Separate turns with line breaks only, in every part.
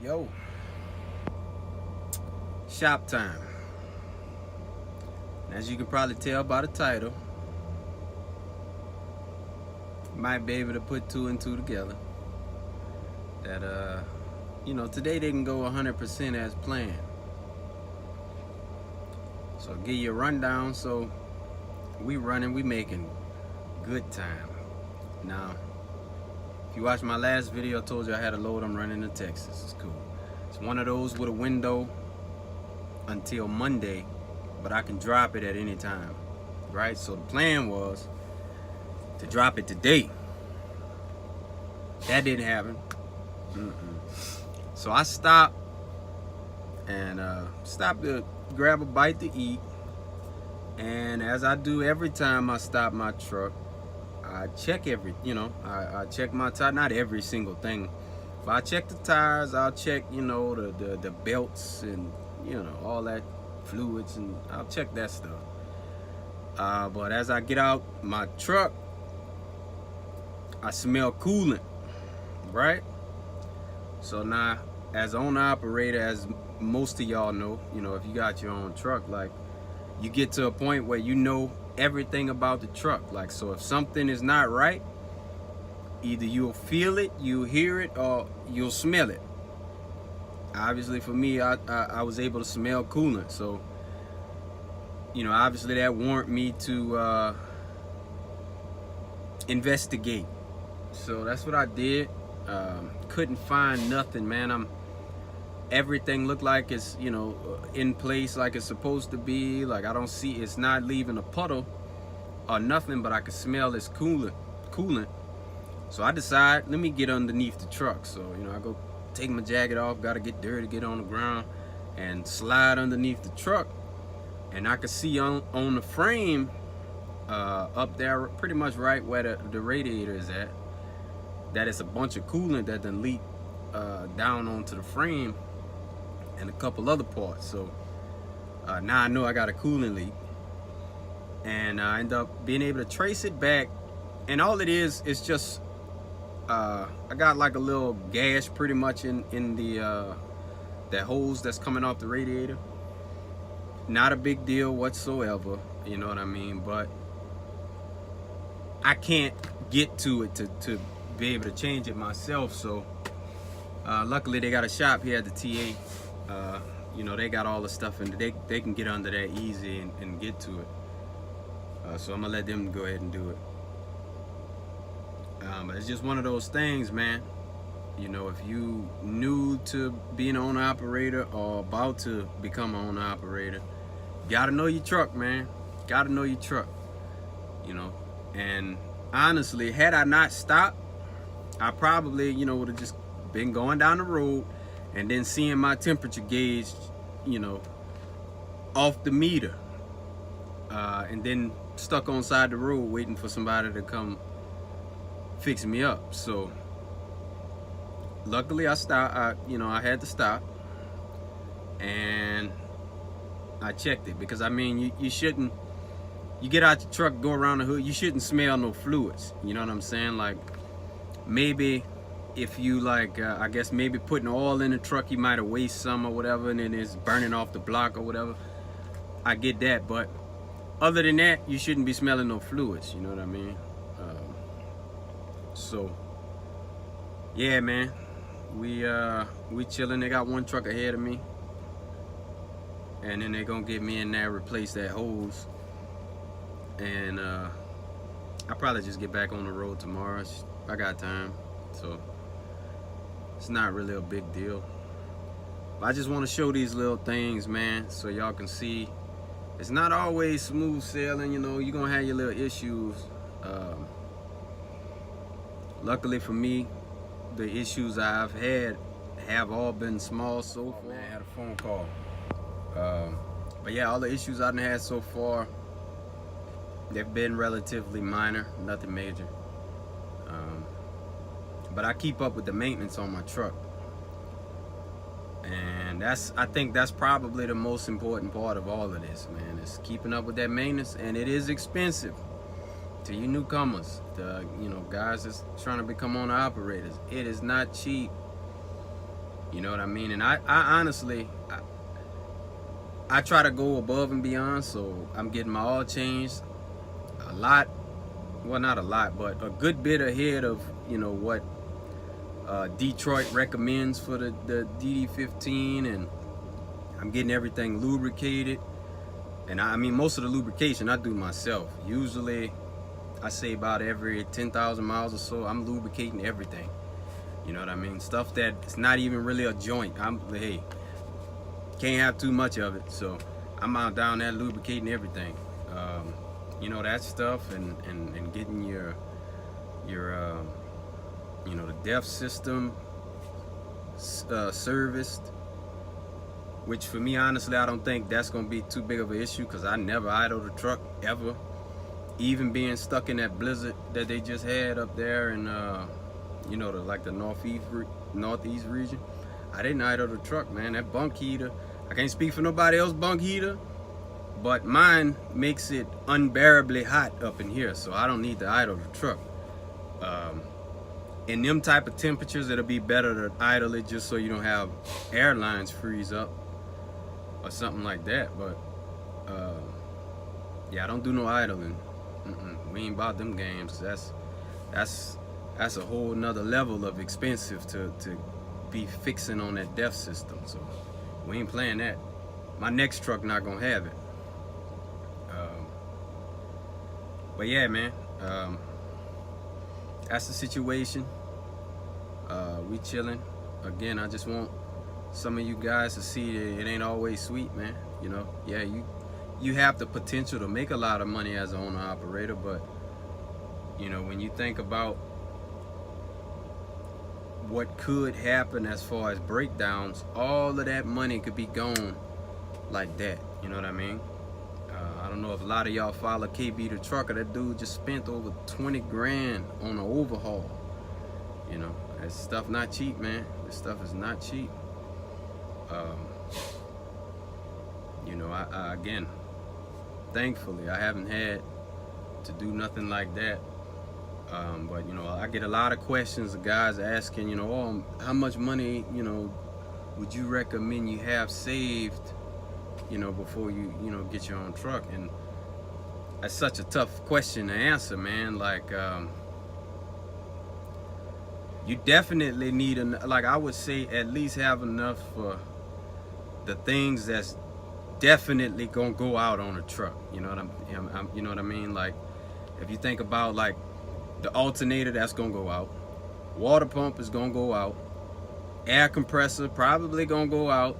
Yo, shop time. As you can probably tell by the title, might be able to put two and two together. That today didn't go 100% as planned. So I'll give you a rundown. So we making good time. Now, if you watched my last video, I told you I had a load I'm running to Texas. It's cool. It's one of those with a window until Monday, but I can drop it at any time, right? So the plan was to drop it today. That didn't happen. So I stopped to grab a bite to eat. And as I do every time I stop my truck, I check I check my tire, not every single thing. If I check the tires, I'll check, the belts and, all that fluids, and I'll check that stuff. But as I get out my truck, I smell coolant, right? So now, as owner operator, as most of y'all know, if you got your own truck, like, you get to a point where you know everything about the truck. Like, so if something is not right, either you'll feel it, you'll hear it, or you'll smell it. Obviously for me, I was able to smell coolant, so obviously that warranted me to investigate. So that's what I did. Couldn't find nothing, man. Everything looked like it's in place like it's supposed to be. Like, I don't see, it's not leaving a puddle or nothing, but I can smell this coolant. So I decide, let me get underneath the truck. So I go take my jacket off, gotta get dirty, get on the ground, and slide underneath the truck. And I could see on the frame up there, pretty much right where the radiator is at, that it's a bunch of coolant that then leaked down onto the frame and a couple other parts. So now I know I got a coolant leak, and I end up being able to trace it back. And all it is just I got like a little gash pretty much in the that hose that's coming off the radiator. Not a big deal whatsoever, you know what I mean? But I can't get to it to be able to change it myself. So luckily they got a shop here at the TA. They got all the stuff, and they can get under that easy and get to it. So I'm gonna let them go ahead and do it. But it's just one of those things, man. If you new to being an owner operator or about to become an owner operator, gotta know your truck, man. Gotta know your truck. And honestly, had I not stopped, I probably would have just been going down the road and then seeing my temperature gauge off the meter, and then stuck on side the road waiting for somebody to come fix me up. So luckily I stopped. I had to stop, and I checked it, because I mean, you shouldn't, you get out your truck, go around the hood, you shouldn't smell no fluids. You know what I'm saying? Like, maybe if you I guess maybe putting oil in the truck, you might have wasted some or whatever, and then it's burning off the block or whatever. I get that, but other than that, you shouldn't be smelling no fluids. You know what I mean? So yeah, man, we chilling. They got one truck ahead of me, and then they gonna get me in there, replace that hose, and I'll probably just get back on the road tomorrow. I got time, so it's not really a big deal. But I just want to show these little things, man, so y'all can see it's not always smooth sailing. You're gonna have your little issues. Luckily for me, the issues I've had have all been small so far. Man, I had a phone call. But yeah, all the issues I've had so far, they've been relatively minor, nothing major. But I keep up with the maintenance on my truck, and I think that's probably the most important part of all of this, man, is keeping up with that maintenance. And it is expensive. To you newcomers, the guys that's trying to become owner operators, it is not cheap. You know what I mean? And I honestly, I try to go above and beyond, so I'm getting my oil changed a lot. Well, not a lot, but a good bit ahead of, you know, what Detroit recommends for the DD15, and I'm getting everything lubricated. And I mean, most of the lubrication I do myself. Usually, I say about every 10,000 miles or so, I'm lubricating everything. You know what I mean? Stuff that it's not even really a joint. Hey, can't have too much of it. So I'm out down there lubricating everything. You know, that stuff, and getting your you know, the DEF system serviced. Which for me, honestly, I don't think that's gonna be too big of an issue, because I never idle the truck ever. Even being stuck in that blizzard that they just had up there in you know, the northeast region, I didn't idle the truck, man. That bunk heater, I can't speak for nobody else bunk heater, but mine makes it unbearably hot up in here, so I don't need to idle the truck. In them type of temperatures, it'll be better to idle it just so you don't have airlines freeze up or something like that. But yeah, I don't do no idling. We ain't about them games. That's a whole nother level of expensive to be fixing on that DEF system. So we ain't playing that. My next truck not gonna have it. But yeah, man, that's the situation. We chilling. Again, I just want some of you guys to see that it ain't always sweet, man. You know, yeah, you have the potential to make a lot of money as an owner operator, but you know, when you think about what could happen as far as breakdowns, all of that money could be gone like that. You know what I mean? I don't know if a lot of y'all follow KB the trucker. That dude just spent over 20 grand on an overhaul. You know, that stuff not cheap, man. This stuff is not cheap. You know, I again, thankfully, I haven't had to do nothing like that. But you know, I get a lot of questions of guys asking, you know, oh, how much money, you know, would you recommend you have saved, you know, before you know, get your own truck? And that's such a tough question to answer, man. Like, you definitely need, like I would say, at least have enough for the things that's definitely gonna go out on a truck. You know what you know what I mean? Like, if you think about like the alternator, that's gonna go out. Water pump is gonna go out. Air compressor probably gonna go out.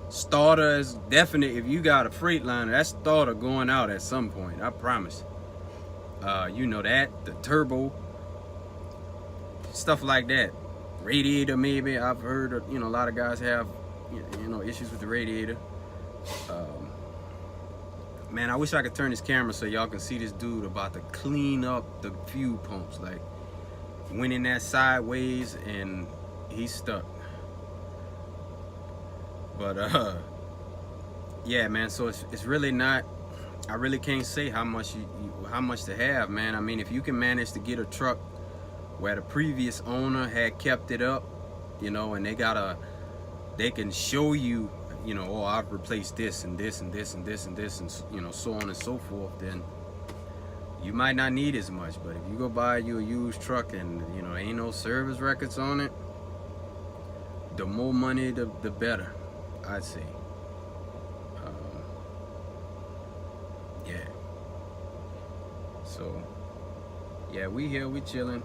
Starter is definite. If you got a Freightliner, that starter going out at some point, I promise. You know that, the turbo, stuff like that. Radiator, maybe. I've heard of, you know, a lot of guys have, you know, issues with the radiator. Man, I wish I could turn this camera so y'all can see this dude about to clean up the fuel pumps. Like, went in that sideways and he's stuck. But yeah, man, so it's really not, I really can't say how much how much to have, man. I mean, if you can manage to get a truck where the previous owner had kept it up, you know, and they can show you, you know, oh, I've replaced this and this and this and this and this, and you know, so on and so forth, then you might not need as much. But if you go buy you a used truck and, you know, ain't no service records on it, the more money, the better, I'd say. Yeah. So, yeah, we here, we chilling,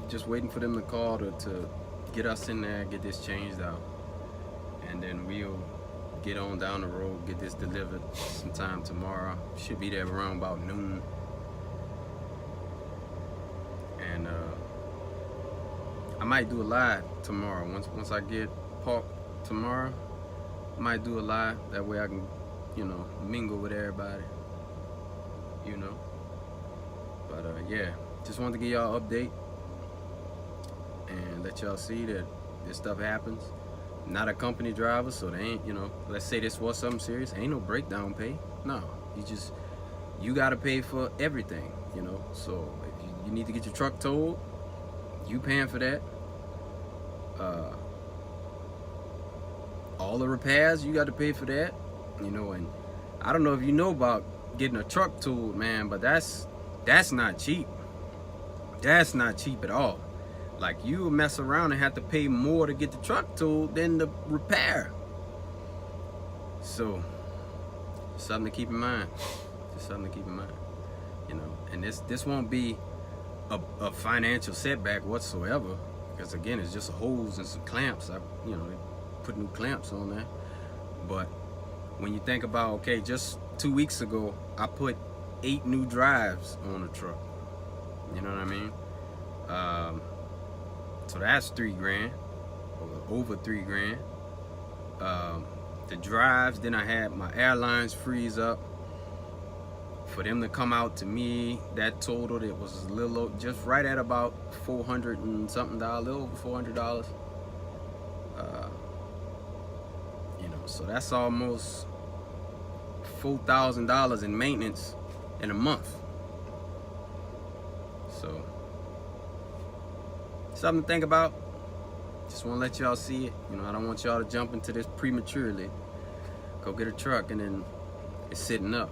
just waiting for them to call to get us in there, get this changed out, and then we'll get on down the road, get this delivered sometime tomorrow. Should be there around about noon. And I might do a live tomorrow. Once I get parked tomorrow, I might do a live. That way I can, you know, mingle with everybody, you know. But yeah, just wanted to give y'all an update and let y'all see that this stuff happens. Not a company driver, so they ain't, you know, let's say this was something serious, ain't no breakdown pay. No, you gotta pay for everything, you know. So if you need to get your truck towed, you paying for that. all the repairs, you got to pay for that, you know. And I don't know if you know about getting a truck tooled, man, but that's not cheap. That's not cheap at all. Like, you mess around and have to pay more to get the truck tooled than the repair. So, something to keep in mind. Just something to keep in mind, you know. And this won't be a financial setback whatsoever, because again, it's just a hose and some clamps. You know, they put new clamps on there. But when you think about, okay, just 2 weeks ago, I put 8 new drives on the truck. You know what I mean? So that's $3 grand, or over $3 grand. The drives, then I had my airlines freeze up. For them to come out to me, that totaled, it was a little, just right at about $400 and something, a little over $400. You know, so that's almost $4,000 in maintenance in a month. So, something to think about. Just want to let y'all see it. You know, I don't want y'all to jump into this prematurely. Go get a truck and then it's sitting up.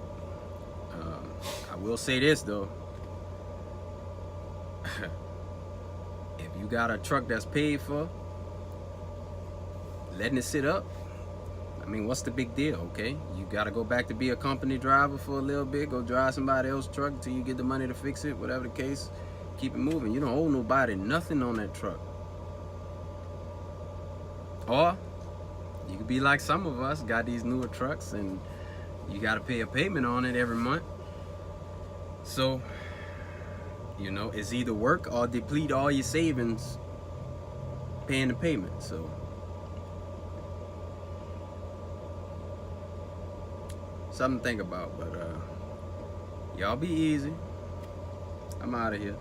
I will say this though. If you got a truck that's paid for, letting it sit up, I mean, what's the big deal, okay? You gotta go back to be a company driver for a little bit, go drive somebody else's truck until you get the money to fix it, whatever the case, keep it moving. You don't owe nobody nothing on that truck. Or you could be like some of us, got these newer trucks and you gotta pay a payment on it every month. So, you know, it's either work or deplete all your savings paying the payment. So, something to think about. But y'all be easy. I'm out of here.